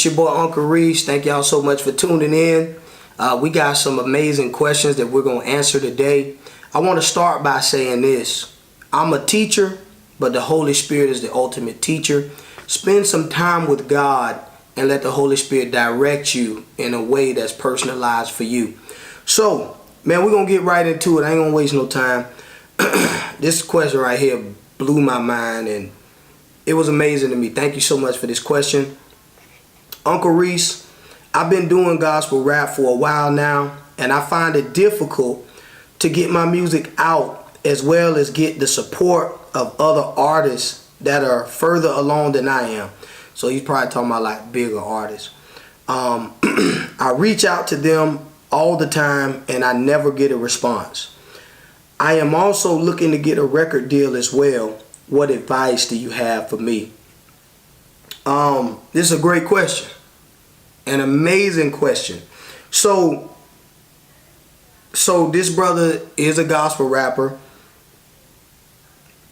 It's your boy Uncle Reese. Thank y'all so much for tuning in. We got some amazing questions that we're going to answer today. I want to start by saying this. I'm a teacher, but the Holy Spirit is the ultimate teacher. Spend some time with God and let the Holy Spirit direct you in a way that's personalized for you. So, man, we're going to get right into it. I ain't going to waste no time. This question right here blew my mind and it was amazing to me. Thank you so much for this question. Uncle Reese, I've been doing gospel rap for a while now, and I find it difficult to get my music out as well as get the support of other artists that are further along than I am. So he's probably talking about like bigger artists. I reach out to them all the time and I never get a response. I am also looking to get a record deal as well. What advice do you have for me? This is a great question. An amazing question. So this brother is a gospel rapper.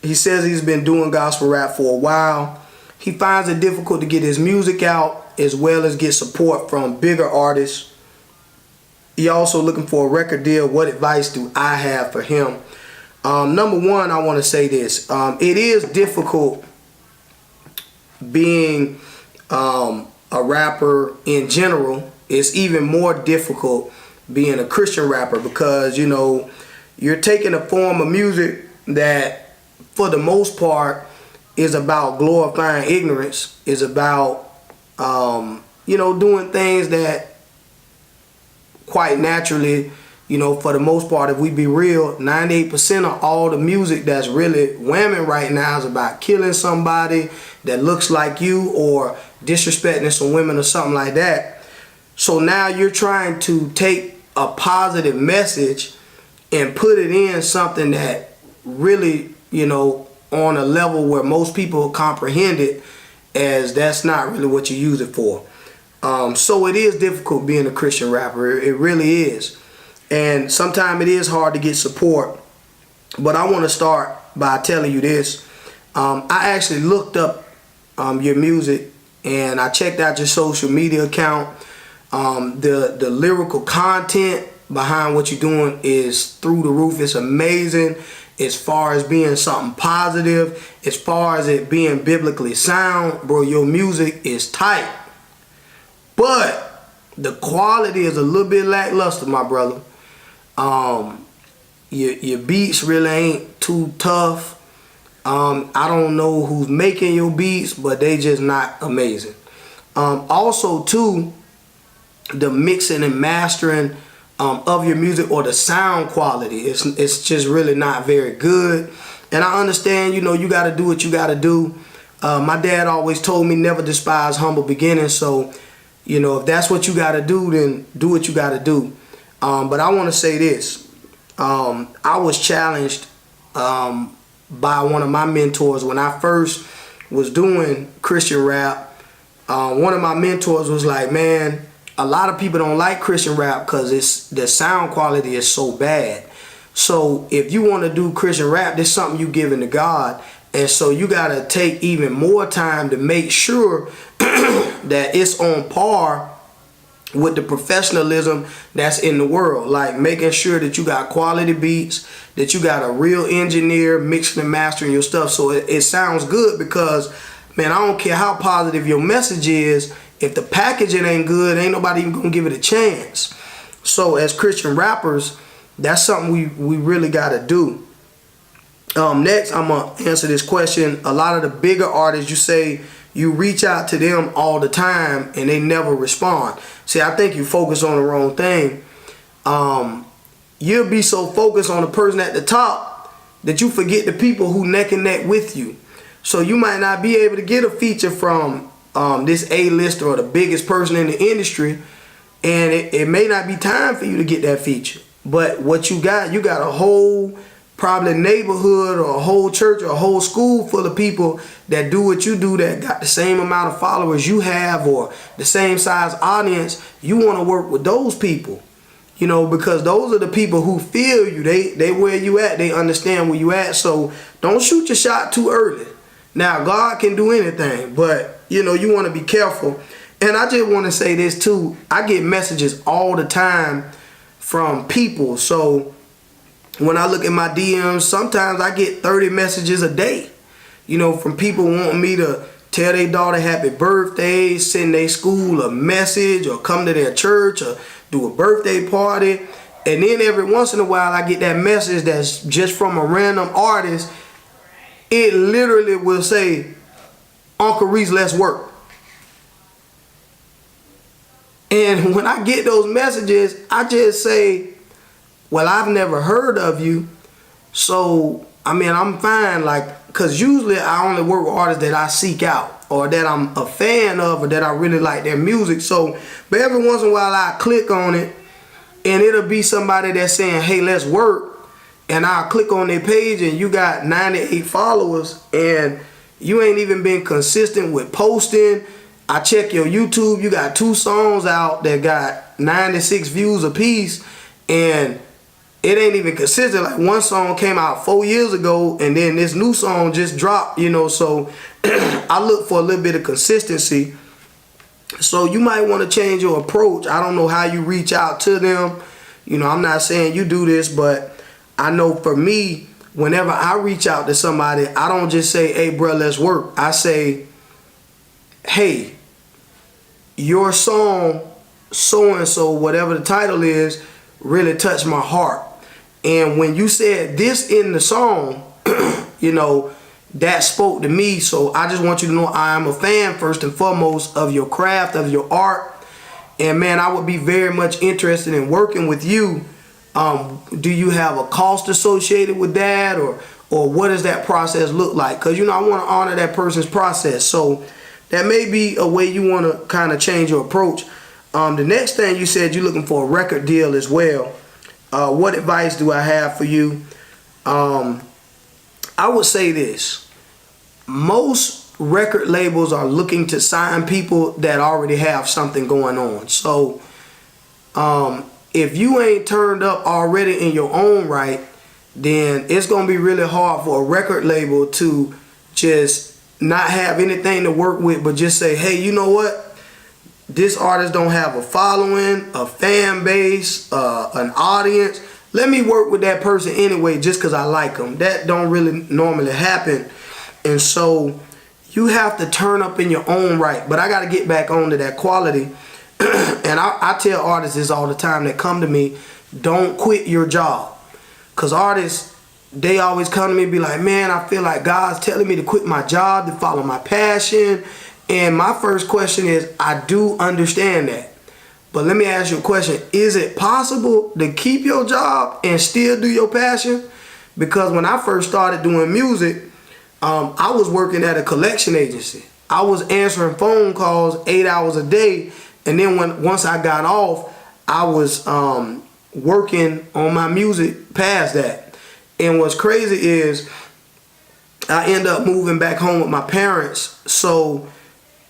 He says he's been doing gospel rap for a while. He finds it difficult to get his music out as well as get support from bigger artists. He also looking for a record deal. What advice do I have for him? Number one, I want to say this. It is difficult being a rapper in general. It's even more difficult being a Christian rapper because, you know, you're taking a form of music that, for the most part, is about glorifying ignorance, is about, you know, doing things that quite naturally, you know, for the most part, if we be real, 98% of all the music that's really whamming right now is about killing somebody that looks like you or disrespecting some women or something like that. So now you're trying to take a positive message and put it in something that really, you know, on a level where most people comprehend it as that's not really what you use it for. So it is difficult being a Christian rapper. It really is. And sometimes it is hard to get support. But I want to start by telling you this. I actually looked up your music and I checked out your social media account. The lyrical content behind what you're doing is through the roof. It's amazing as far as being something positive, as far as it being biblically sound. Bro, your music is tight. But the quality is a little bit lackluster, my brother. Your beats really ain't too tough. I don't know who's making your beats, but they just not amazing. Also too, the mixing and mastering of your music or the sound quality, it's just really not very good. And I understand, you know, you got to do what you got to do. My dad always told me never despise humble beginnings. So, you know, if that's what you got to do, then do what you got to do. But I want to say this. I was challenged by one of my mentors when I first was doing Christian rap. One of my mentors was like, man, a lot of people don't like Christian rap because the sound quality is so bad. So if you want to do Christian rap, this is something you giving to God. And so you got to take even more time to make sure that it's on par with the professionalism that's in the world. Like making sure that you got quality beats, that you got a real engineer mixing and mastering your stuff so it sounds good. Because, man, I don't care how positive your message is, if the packaging ain't good, ain't nobody even gonna give it a chance. So as Christian rappers, that's something we really gotta do. Next, I'm gonna answer this question. A lot of the bigger artists, you say you reach out to them all the time and they never respond. See, I think you focus on the wrong thing. You'll be so focused on the person at the top that you forget the people who neck and neck with you. So you might not be able to get a feature from this A-lister or the biggest person in the industry, and it may not be time for you to get that feature. But what you got a whole probably neighborhood or a whole church or a whole school full of people that do what you do, that got the same amount of followers you have or the same size audience. You want to work with those people, you know, because those are the people who feel you. They where you at. They understand where you at. So don't shoot your shot too early. Now, God can do anything, but, you know, you want to be careful. And I just want to say this too. I get messages all the time from people. So when I look at my DMs, sometimes I get 30 messages a day, you know, from people wanting me to tell their daughter happy birthday, send their school a message, or come to their church, or do a birthday party. And then every once in a while I get that message that's just from a random artist. It literally will say, Uncle Reese, let's work. And when I get those messages, I just say, well, I've never heard of you. So, I mean, I'm fine. Like, because usually I only work with artists that I seek out, or that I'm a fan of, or that I really like their music. So, but every once in a while I click on it, and it'll be somebody that's saying, hey, let's work. And I'll click on their page, and you got 98 followers, and you ain't even been consistent with posting. I check your YouTube, you got 2 songs out that got 96 views apiece, and it ain't even consistent. Like, one song came out 4 years ago, and then this new song just dropped, you know. So I look for a little bit of consistency. So you might want to change your approach. I don't know how you reach out to them. You know, I'm not saying you do this, but I know for me, whenever I reach out to somebody, I don't just say, hey, bro, let's work. I say, hey, your song, so-and-so, whatever the title is, really touched my heart. And when you said this in the song, you know, that spoke to me. So I just want you to know I am a fan, first and foremost, of your craft, of your art. And man, I would be very much interested in working with you. Do you have a cost associated with that, or what does that process look like? Because, you know, I want to honor that person's process. So that may be a way you want to kind of change your approach. The next thing you said, you're looking for a record deal as well. What advice do I have for you? I would say this. Most record labels are looking to sign people that already have something going on. So if you ain't turned up already in your own right, then it's going to be really hard for a record label to just not have anything to work with, but just say, hey, you know what? This artist don't have a following, a fan base, an audience. Let me work with that person anyway just because I like them. That don't really normally happen. And so you have to turn up in your own right. But I got to get back onto that quality. And I tell artists this all the time that come to me, don't quit your job. Because artists, they always come to me and be like, man, I feel like God's telling me to quit my job, to follow my passion. And my first question is, I do understand that. But let me ask you a question. Is it possible to keep your job and still do your passion? Because when I first started doing music, I was working at a collection agency. I was answering phone calls 8 hours a day. And then once I got off, I was working on my music past that. And what's crazy is I end up moving back home with my parents. So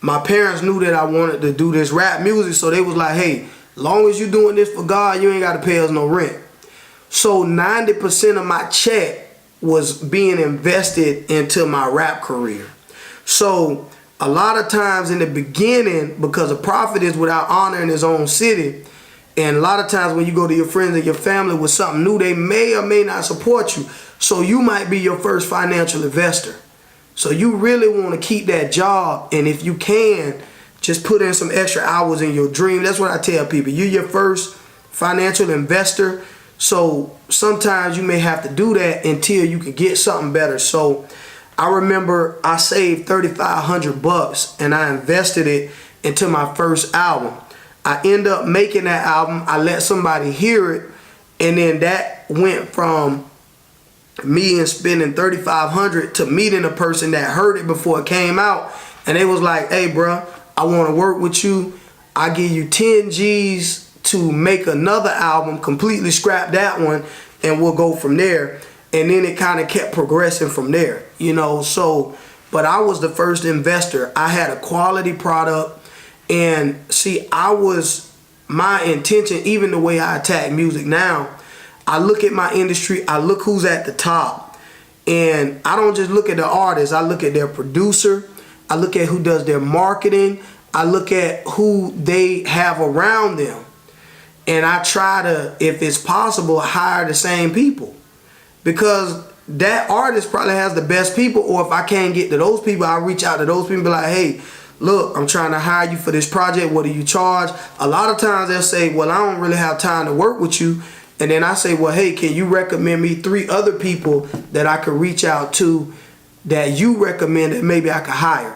my parents knew that I wanted to do this rap music. So they was like, hey, long as you doing this for God, you ain't got to pay us no rent. So 90% of my check was being invested into my rap career. So a lot of times in the beginning, because a prophet is without honor in his own city, and a lot of times when you go to your friends and your family with something new, they may or may not support you. So you might be your first financial investor. So you really want to keep that job. And if you can, just put in some extra hours in your dream. That's what I tell people. You're your first financial investor. So sometimes you may have to do that until you can get something better. So I remember I saved $3,500 and I invested it into my first album. I end up making that album. I let somebody hear it, and then that went from me and spending $3,500 to meeting a person that heard it before it came out, and they was like, hey bro, I want to work with you. I give you 10 G's to make another album, completely scrap that one, and we'll go from there. And then it kind of kept progressing from there, you know. So, but I was the first investor. I had a quality product. And see, my intention, even the way I attack music now, I look at my industry, I look who's at the top. And I don't just look at the artist, I look at their producer, I look at who does their marketing, I look at who they have around them, and I try to, if it's possible, hire the same people, because that artist probably has the best people. Or if I can't get to those people, I reach out to those people and be like, hey, look, I'm trying to hire you for this project. What do you charge? A lot of times they'll say, well, I don't really have time to work with you. And then I say, well, hey, can you recommend me 3 other people that I could reach out to that you recommend that maybe I could hire?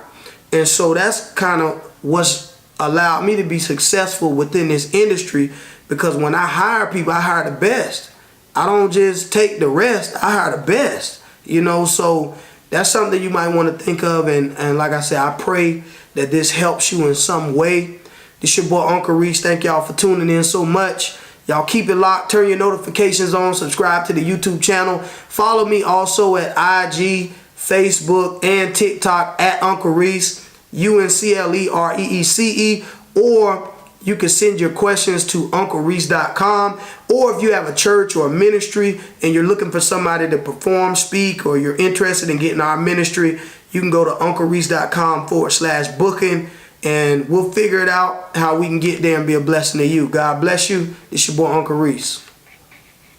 And so that's kind of what's allowed me to be successful within this industry, because when I hire people, I hire the best. I don't just take the rest, I hire the best. You know, so that's something you might want to think of. And like I said, I pray that this helps you in some way. This your boy Uncle Reese. Thank y'all for tuning in so much. Y'all keep it locked. Turn your notifications on. Subscribe to the YouTube channel. Follow me also at IG, Facebook, and TikTok at Uncle Reese, UNCLEREECE. Or you can send your questions to unclereese.com. Or if you have a church or a ministry and you're looking for somebody to perform, speak, or you're interested in getting our ministry, you can go to unclereese.com/booking. And we'll figure it out how we can get there and be a blessing to you. God bless you. It's your boy Uncle Reese.